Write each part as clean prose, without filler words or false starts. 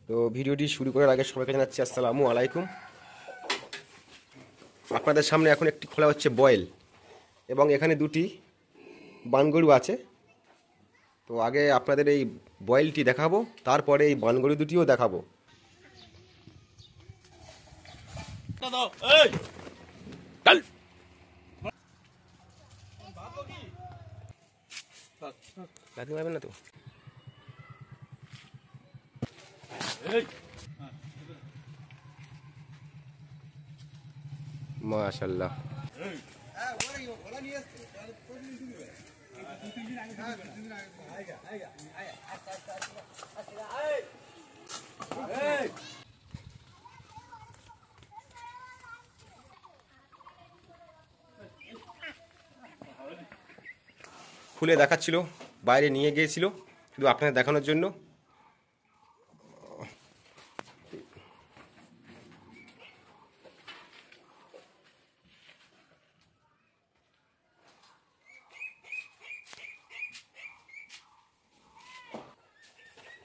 তো ভিডিওটি শুরু করার আগে সবাইকে জানাচ্ছি আসসালামু আলাইকুম। আপনাদের সামনে এখন একটি খোলা হচ্ছে বয়েল, এবং এখানে দুটি বানগরু আছে। তো আগে আপনাদের এই বয়েলটি দেখাবো, তারপরে এই বানগরু দুটিও দেখাবো। না তো মাশাআল্লাহ। খুলে দেখাচ্ছিল, বাইরে নিয়ে গিয়েছিল শুধু আপনাদের দেখানোর জন্য।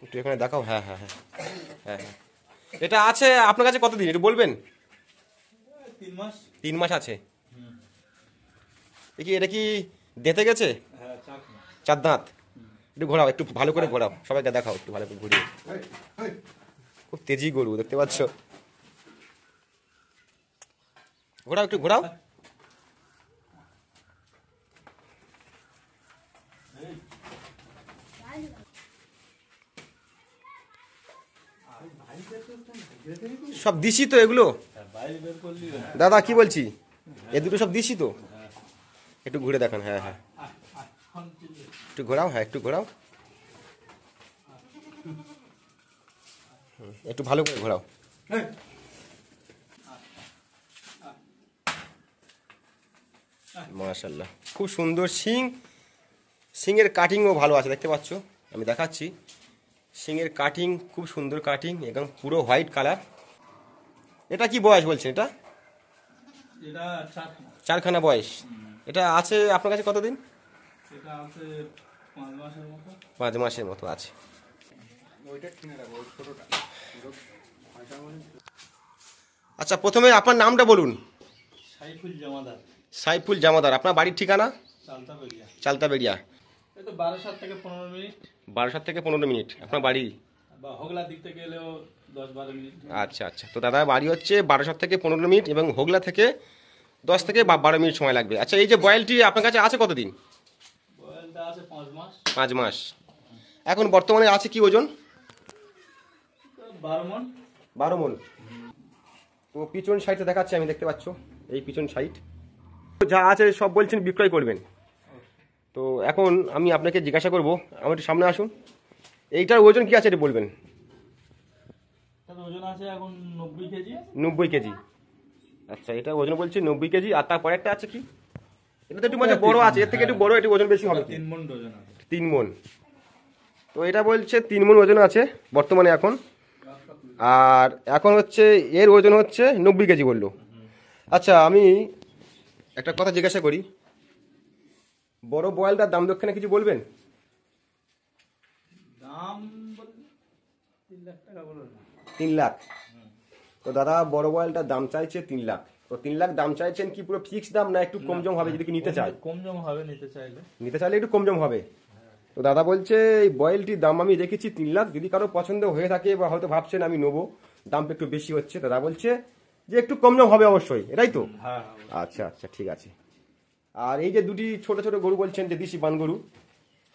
একটু এখানে দেখাও। হ্যাঁ হ্যাঁ হ্যাঁ হ্যাঁ হ্যাঁ এটা আছে আপনার কাছে কতদিন একটু বলবেন? 3 মাস আছে। এটা কি দেতে গেছে? 4 দাঁত। একটু ঘোরাও, একটু ভালো করে ঘোরাও, সবাইকে দেখাও একটু ভালো করে ঘুরিয়ে। খুব তেজি গরু দেখতে পাচ্ছ, ঘোরাও একটু ঘোরাও। সব দিশি তো এগুলো? দাদা কি বলছি, এ দুটো সব দিশি তো? একটু ঘুরে দেখান। হ্যাঁ হ্যাঁ একটু ঘোরাও, হ্যাঁ একটু ঘোরাও, একটু ভালো করে ঘোরাও। মাশাআল্লাহ, খুব সুন্দর শিং, শিংয়ের কাটিংও ভালো আছে দেখতে পাচ্ছ, আমি দেখাচ্ছি। শিংয়ের কাটিং খুব সুন্দর কাটিং, একদম পুরো হোয়াইট কালার। এটা কি বয়স বলছেন? এটা 4 খানা বয়স। এটা আছে আপনার কাছে কতদিন? 5 মাসের মতো আছে। আচ্ছা, প্রথমে আপনার নামটা বলুন। সাইফুল জামাদার। আপনার বাড়ির ঠিকানা? চালতাবেড়িয়া। বারাসাত থেকে 15 মিনিট। বারাসাত থেকে 15 মিনিট আপনার বাড়ি? হোগলা দিক থেকে এলেও 10-12 মিনিট। আচ্ছা আচ্ছা, তো দাদা বাড়ি হচ্ছে বারাসাত থেকে 15 মিনিট এবং হোগলা থেকে 10 থেকে 12 মিনিট সময় লাগবে। আচ্ছা, এই যে বয়েলটি আপনার কাছে আছে কতদিন? বয়েলটা আছে 5 মাস। 5 মাস। এখন বর্তমানে আছে কি ওজন? 12 মণ। 12 মণ। তো পিছন সাইডে দেখাচ্ছে, আমি দেখতে পাচ্ছ এই পিছন সাইড যা আছে সব বলছেন বিক্রয় করবেন। তো এখন আমি আপনাকে জিজ্ঞাসা করবো, আমার একটু সামনে আসুন, এইটার ওজন কি আছে এটা বলবেন। ওজন আছে এখন 90 কেজি। 90 কেজি। আচ্ছা, এটা ওজন বলছে 90 কেজি। আর তারপরে একটা আছে কি? এটা তো একটু মানে বড় আছে, এর থেকে একটু বড়, একটু ওজন বেশি হবে। 3 মণ ওজন আছে। 3 মণ। তো এটা বলছে 3 মণ ওজন আছে বর্তমানে এখন। আর এখন হচ্ছে এর ওজন হচ্ছে 90 কেজি বললো। আচ্ছা, আমি একটা কথা জিজ্ঞাসা করি, বড় বয়েলটার দাম দক্ষিণে কিছু বলবেন? দাম 3 লাখ টাকা বলুন। 3 লাখ। তো দাদা বড় বয়েলটার দাম চাইছে 3 লাখ। তো 3 লাখ দাম চাইছেন কি পুরো ফিক্সড দাম, না একটু কম জম হবে যদি নিতে চায়? কম জম হবে নিতে চাইলে। নিতে চাইলে একটু কম জম হবে। তো দাদা বলছে এই বয়েলটির দাম আমি রেখেছি 3 লাখ, যদি কারো পছন্দ হয়ে থাকে বা হয়তো ভাবছেন আমি নেবো, দামটা একটু বেশি হচ্ছে, দাদা বলছে যে একটু কম জম হবে অবশ্যই, এটাই তো? হ্যাঁ। আচ্ছা আচ্ছা, ঠিক আছে। আর এই যে দুটি ছোট ছোট গরু বলছেন যে দেশি বান গরু,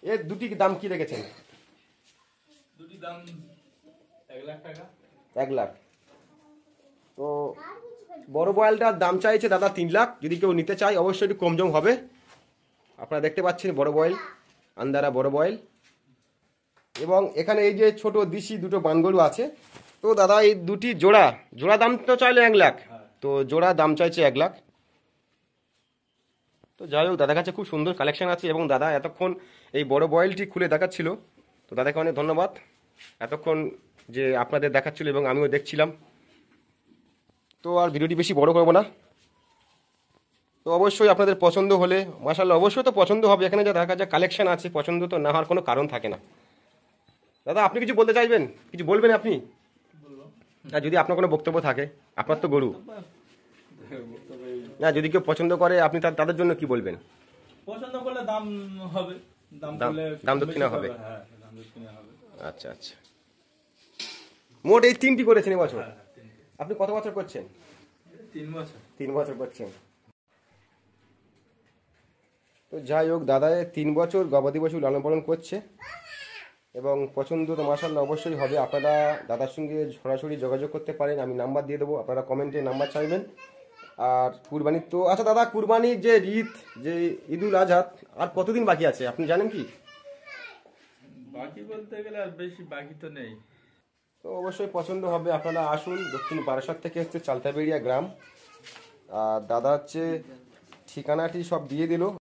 এর দুটি দাম কি রেখেছেন? দুটি দাম 1 লাখ টাকা। 1 লাখ। তো বড় বয়েলটার দাম চাইছে দাদা 3 লাখ, যদি কেউ নিতে চায় অবশ্যই একটু কম জম হবে। আপনারা দেখতে পাচ্ছেন বড় বয়েল, আন্দারা বড় বয়েল। এবং এখানে এই যে ছোট দেশি দুটো বানগরু আছে। তো দাদা এই দুটি জোড়া দাম তো চাইলে 1 লাখ, তো জোড়া দাম চাইছে 1 লাখ। তো যাই হোক, দাদার কাছে খুব সুন্দর কালেকশন আছে এবং দাদা এতক্ষণ এই বড় বয়েলটি খুলে দেখাচ্ছিল। তো দাদাকে অনেক ধন্যবাদ এতক্ষণ যে আপনাদের দেখাচ্ছিল এবং আমিও দেখছিলাম। তো আর ভিডিওটি বেশি বড় করব না। তো অবশ্যই আপনাদের পছন্দ হলে মাশাআল্লাহ অবশ্যই তো পছন্দ হবে, এখানে যা দেখা যায় কালেকশন আছে, পছন্দ তো না হওয়ার কোনো কারণ থাকে না। দাদা আপনি কিছু বলতে চাইবেন? কিছু বলবেন আপনি? না যদি আপনার কোনো বক্তব্য থাকে, আপনার তো গরু, বক্তব্য না যদি কেউ পছন্দ করে আপনি তাদের জন্য কি বলবেন? পছন্দ করলে দাম হবে, দাম দাম- করলে দাম দক্ষিণা বেশি হবে। হ্যাঁ দাম দক্ষিণা হবে। আচ্ছা আচ্ছা, মোট এই 3টি করেছেন এবছর। হ্যাঁ, 3 আপনি কত বছর করছেন? বছর। 3 বছর করছেন। তো যাই হোক, দাদা 3 বছর গবাদি পশু লালন পালন করছে এবং পছন্দ তো মাশাআল্লাহ অবশ্যই হবে। আপনারা দাদার সঙ্গে সরাসরি যোগাযোগ করতে পারেন, আমি নাম্বার দিয়ে দেবো, আপনারা কমেন্টে নাম্বার চাইবেন। আর কুরবানির তো আচ্ছা দাদা, কুরবানির যে ঈদ, যে ঈদুল আজহা আর কতদিন বাকি আছে আপনি জানেন কি? বাকি বলতে গেলে আর বেশি বাকি তো নেই। তো অবশ্যই পছন্দ হবে, আপনারা আসুন। দক্ষিণ বারাসাত থেকে হচ্ছে চালতাবেড়িয়া গ্রাম। আর দাদা হচ্ছে ঠিকানাটি সব দিয়ে দিল।